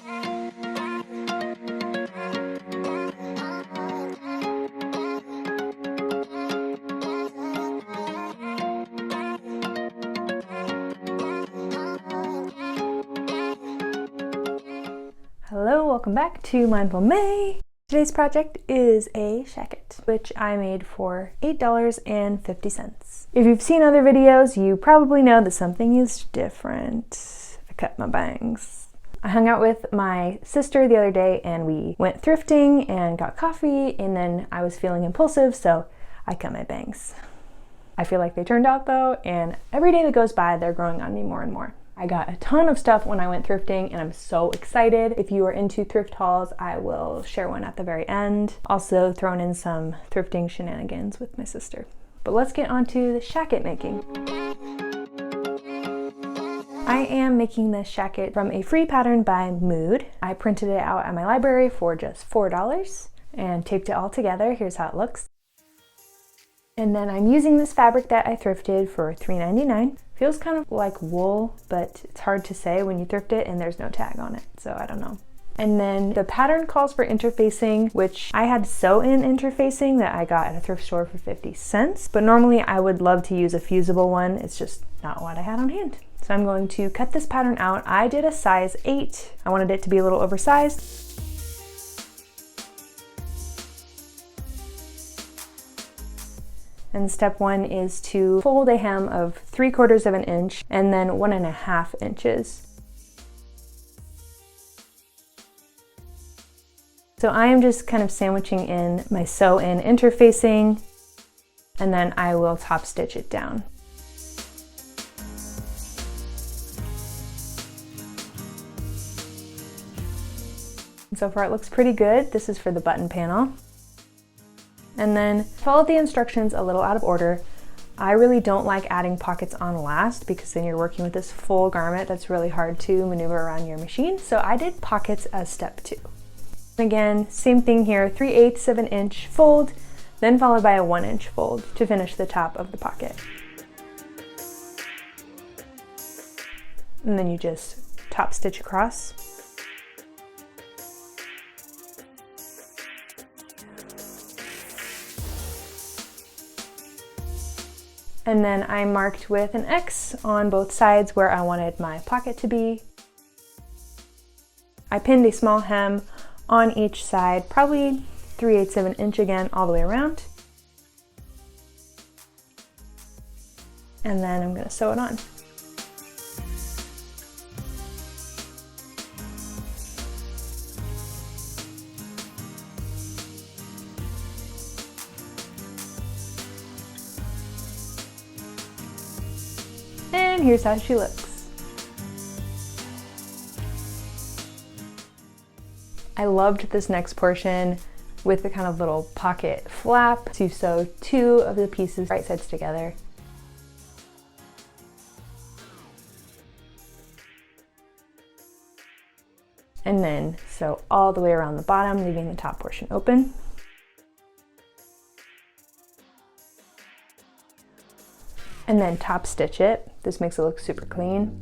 Hello, welcome back to Mindful May. Today's project is a shacket, which I made for $8.50. If you've seen other videos, you probably know that something is different. I cut my bangs. I hung out with my sister the other day and we went thrifting and got coffee, and then I was feeling impulsive, so I cut my bangs. I feel like they turned out though, and every day that goes by, they're growing on me more and more. I got a ton of stuff when I went thrifting and I'm so excited. If you are into thrift hauls, I will share one at the very end. Also thrown in some thrifting shenanigans with my sister. But let's get on to the shacket making. I am making this shacket from a free pattern by Mood. I printed it out at my library for just $4 and taped it all together. Here's how it looks. And then I'm using this fabric that I thrifted for $3.99. Feels kind of like wool, but it's hard to say when you thrift it and there's no tag on it, so I don't know. And then the pattern calls for interfacing, which I had sew-in interfacing that I got at a thrift store for 50 cents, but normally I would love to use a fusible one. It's just not what I had on hand. So I'm going to cut this pattern out. I did a size 8. I wanted it to be a little oversized. And step 1 is to fold a hem of 3/4 of an inch and then 1.5 inches. So I am just kind of sandwiching in my sew-in interfacing, and then I will top stitch it down. And so far it looks pretty good. This is for the button panel. And then follow the instructions a little out of order. I really don't like adding pockets on last because then you're working with this full garment that's really hard to maneuver around your machine. So I did pockets as step 2. Again, same thing here, 3/8 of an inch fold, then followed by a 1 inch fold to finish the top of the pocket. And then you just top stitch across. And then I marked with an X on both sides where I wanted my pocket to be. I pinned a small hem on each side, probably 3/8 of an inch again, all the way around. And then I'm going to sew it on. And here's how she looks. I loved this next portion with the kind of little pocket flap to sew 2 of the pieces right sides together. And then sew all the way around the bottom, leaving the top portion open. And then top stitch it. This makes it look super clean.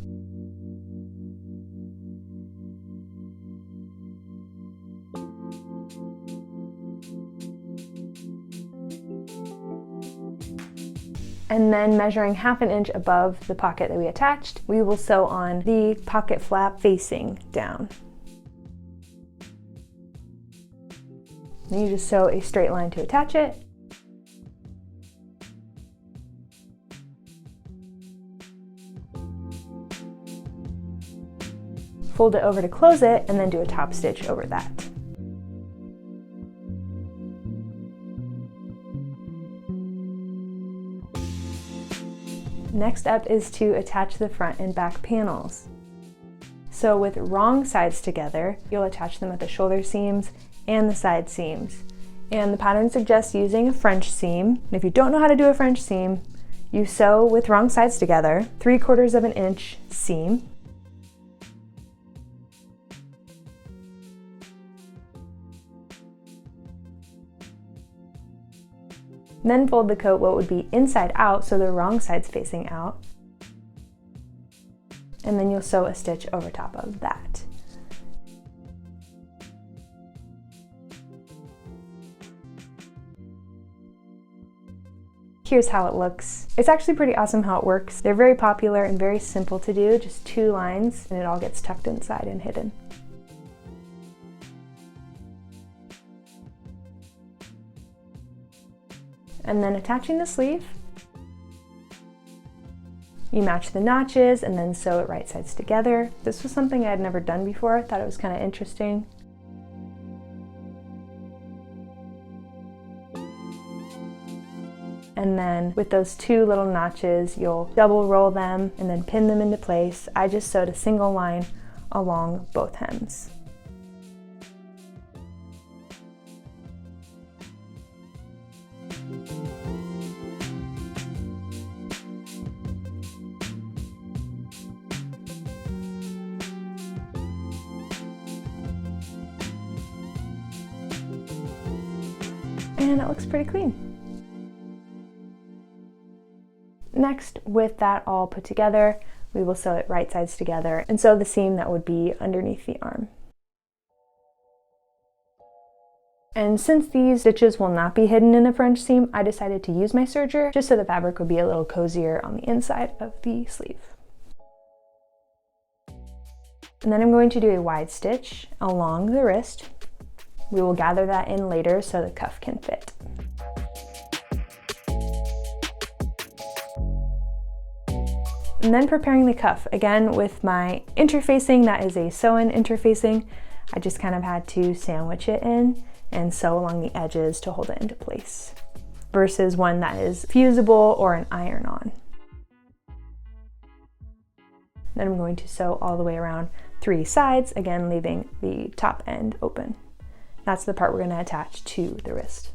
And then measuring 1/2 inch above the pocket that we attached, we will sew on the pocket flap facing down. Then you just sew a straight line to attach it. Fold it over to close it, and then do a top stitch over that. Next up is to attach the front and back panels. So with wrong sides together, you'll attach them at the shoulder seams and the side seams. And the pattern suggests using a French seam. And if you don't know how to do a French seam, you sew with wrong sides together, 3/4 of an inch seam. Then fold the coat what would be inside out, so the wrong side's facing out. And then you'll sew a stitch over top of that. here's how it looks. It's actually pretty awesome how it works. They're very popular and very simple to do, just 2 lines, and it all gets tucked inside and hidden. And then attaching the sleeve, you match the notches and then sew it right sides together. This was something I had never done before. I thought it was kind of interesting. And then with those 2 little notches, you'll double roll them and then pin them into place. I just sewed a single line along both hems. And it looks pretty clean. Next, with that all put together, we will sew it right sides together and sew the seam that would be underneath the arm. And since these stitches will not be hidden in a French seam, I decided to use my serger just so the fabric would be a little cozier on the inside of the sleeve. And then I'm going to do a wide stitch along the wrist. We will gather that in later so the cuff can fit. And then preparing the cuff, again with my interfacing, that is a sew-in interfacing, I just kind of had to sandwich it in and sew along the edges to hold it into place, versus one that is fusible or an iron-on. Then I'm going to sew all the way around 3 sides, again leaving the top end open. That's the part we're going to attach to the wrist.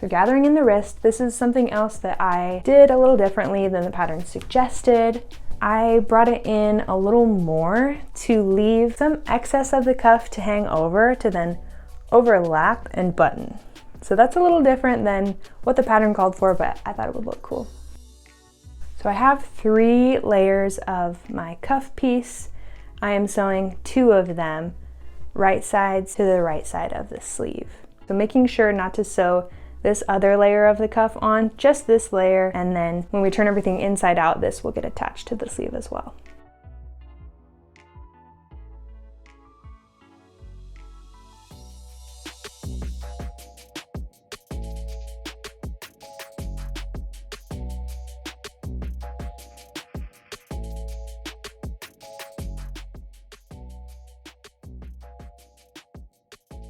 So gathering in the wrist, this is something else that I did a little differently than the pattern suggested. I brought it in a little more to leave some excess of the cuff to hang over to then overlap and button. So that's a little different than what the pattern called for, but I thought it would look cool. So I have 3 layers of my cuff piece. I am sewing 2 of them right sides to the right side of the sleeve. So making sure not to sew this other layer of the cuff on, just this layer, and then when we turn everything inside out, this will get attached to the sleeve as well.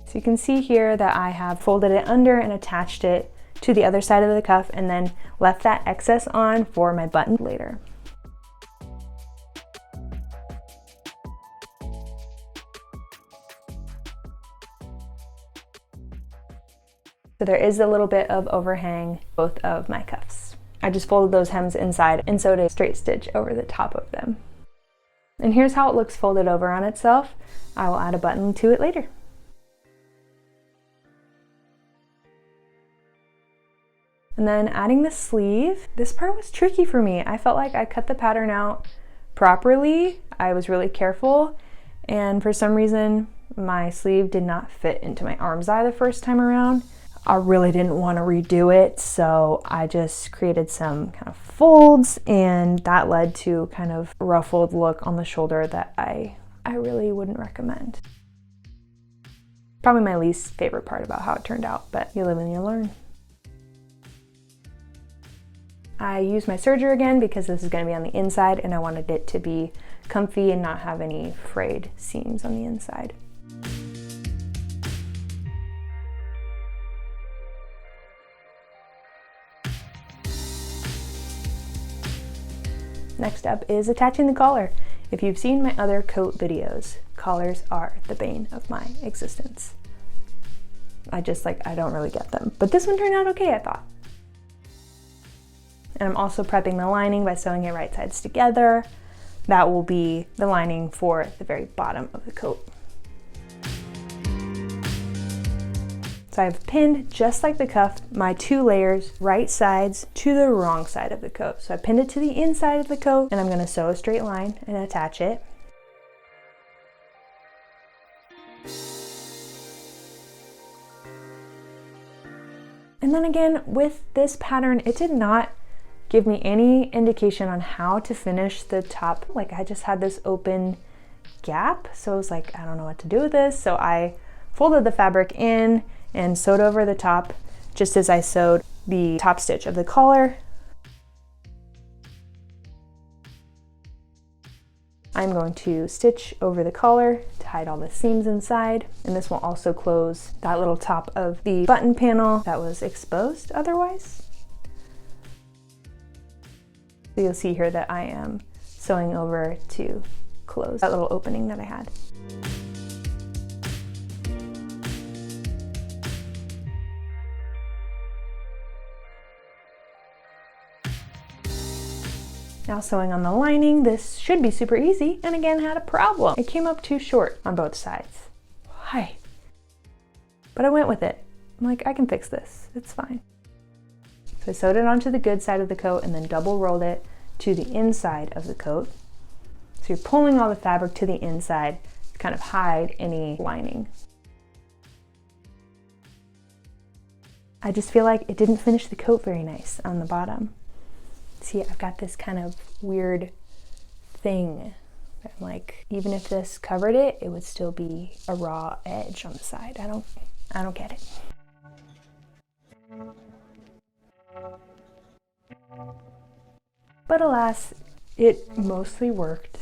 So you can see here that I have folded it under and attached it to the other side of the cuff and then left that excess on for my button later. So there is a little bit of overhang both of my cuffs. I just folded those hems inside and sewed a straight stitch over the top of them. And here's how it looks folded over on itself. I will add a button to it later. And then adding the sleeve. This part was tricky for me. I felt like I cut the pattern out properly. I was really careful, and for some reason my sleeve did not fit into my arm's eye the first time around. I really didn't want to redo it, so I just created some kind of folds, and that led to kind of ruffled look on the shoulder that I really wouldn't recommend. Probably my least favorite part about how it turned out, but you live and you learn. I used my serger again because this is going to be on the inside and I wanted it to be comfy and not have any frayed seams on the inside. Next up is attaching the collar. If you've seen my other coat videos, collars are the bane of my existence. I don't really get them, but this one turned out okay, I thought. And I'm also prepping the lining by sewing it right sides together. That will be the lining for the very bottom of the coat. So I've pinned, just like the cuff, my 2 layers right sides to the wrong side of the coat. So I pinned it to the inside of the coat, and I'm going to sew a straight line and attach it. then again, with this pattern, it did not give me any indication on how to finish the top. Like, I just had this open gap, so I was like, I don't know what to do with this. So I folded the fabric in and sewed over the top just as I sewed the top stitch of the collar. I'm going to stitch over the collar to hide all the seams inside, and this will also close that little top of the button panel that was exposed otherwise. So you'll see here that I am sewing over to close that little opening that I had. Now sewing on the lining, this should be super easy, and again had a problem. It came up too short on both sides. Why? But I went with it. I'm like, I can fix this, it's fine. So I sewed it onto the good side of the coat and then double rolled it to the inside of the coat. So you're pulling all the fabric to the inside to kind of hide any lining. I just feel like it didn't finish the coat very nice on the bottom. See, I've got this kind of weird thing. I'm like, even if this covered it, it would still be a raw edge on the side. I don't get it. But alas, it mostly worked.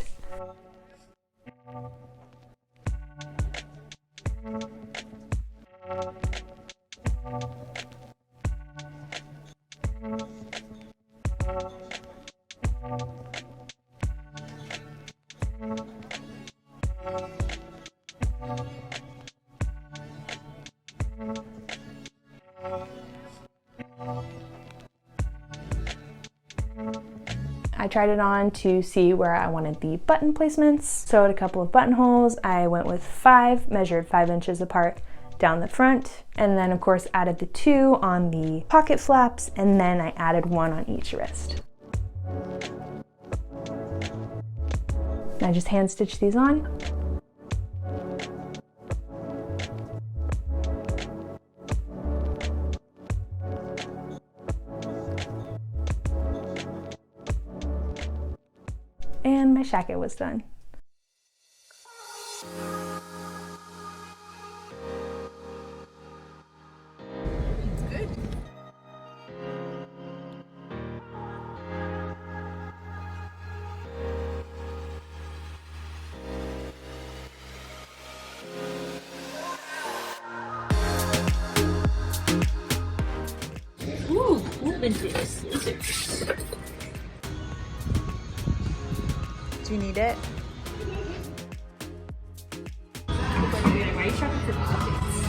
I tried it on to see where I wanted the button placements, sewed a couple of buttonholes. I went with 5, measured 5 inches apart down the front, and then of course added the 2 on the pocket flaps, and then I added 1 on each wrist. And I just hand stitched these on. And my shacket was done. It's good. Ooh, open this. Do you need it? Why are you shopping for pockets?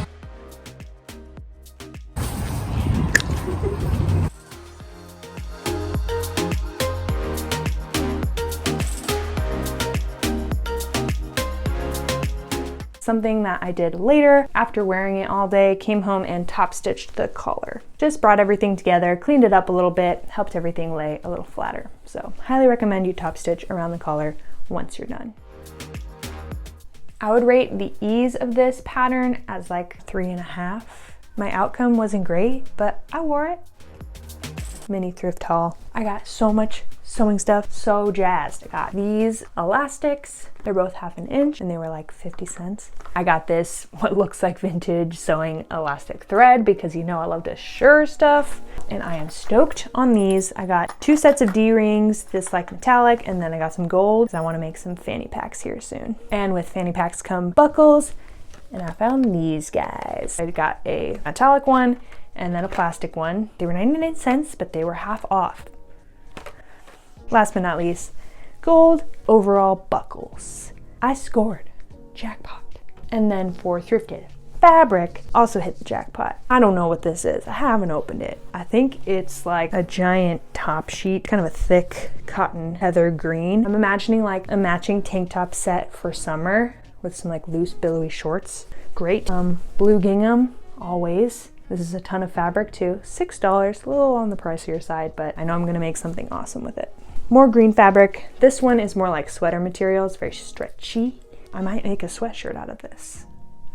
Something that I did later, after wearing it all day, came home and top stitched the collar. Just brought everything together, cleaned it up a little bit, helped everything lay a little flatter. So highly recommend you top stitch around the collar once you're done. I would rate the ease of this pattern as like 3.5. My outcome wasn't great, but I wore it. Mini thrift haul. I got so much sewing stuff, so jazzed. I got these elastics. They're both 1/2 inch and they were like 50 cents. I got this, what looks like vintage sewing elastic thread, because you know I love to sure stuff. And I am stoked on these. I got 2 sets of D-rings, this like metallic, and then I got some gold because I want to make some fanny packs here soon. And with fanny packs come buckles, and I found these guys. I got a metallic one and then a plastic one. They were 99 cents, but they were half off. Last but not least, gold overall buckles. I scored. Jackpot. And then for thrifted fabric, also hit the jackpot. I don't know what this is. I haven't opened it. I think it's like a giant top sheet, kind of a thick cotton heather green. I'm imagining like a matching tank top set for summer with some like loose billowy shorts. Great. Blue gingham, always. This is a ton of fabric too. $6, a little on the pricier side, but I know I'm gonna make something awesome with it. More green fabric. This one is more like sweater material. It's very stretchy. I might make a sweatshirt out of this.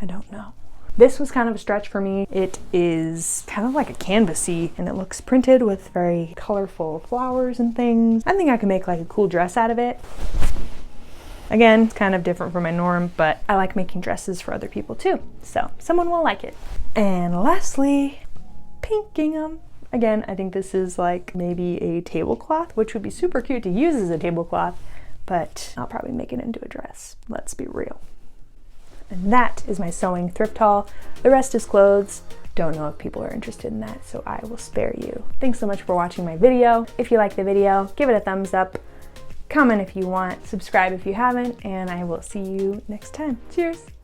I don't know. This was kind of a stretch for me. It is kind of like a canvasy and it looks printed with very colorful flowers and things. I think I can make like a cool dress out of it. Again, it's kind of different from my norm, but I like making dresses for other people too, so someone will like it. And lastly, pink gingham. Again, I think this is like maybe a tablecloth, which would be super cute to use as a tablecloth, but I'll probably make it into a dress. Let's be real. And that is my sewing thrift haul. The rest is clothes. Don't know if people are interested in that, so I will spare you. Thanks so much for watching my video. If you like the video, give it a thumbs up, comment if you want, subscribe if you haven't, and I will see you next time. Cheers!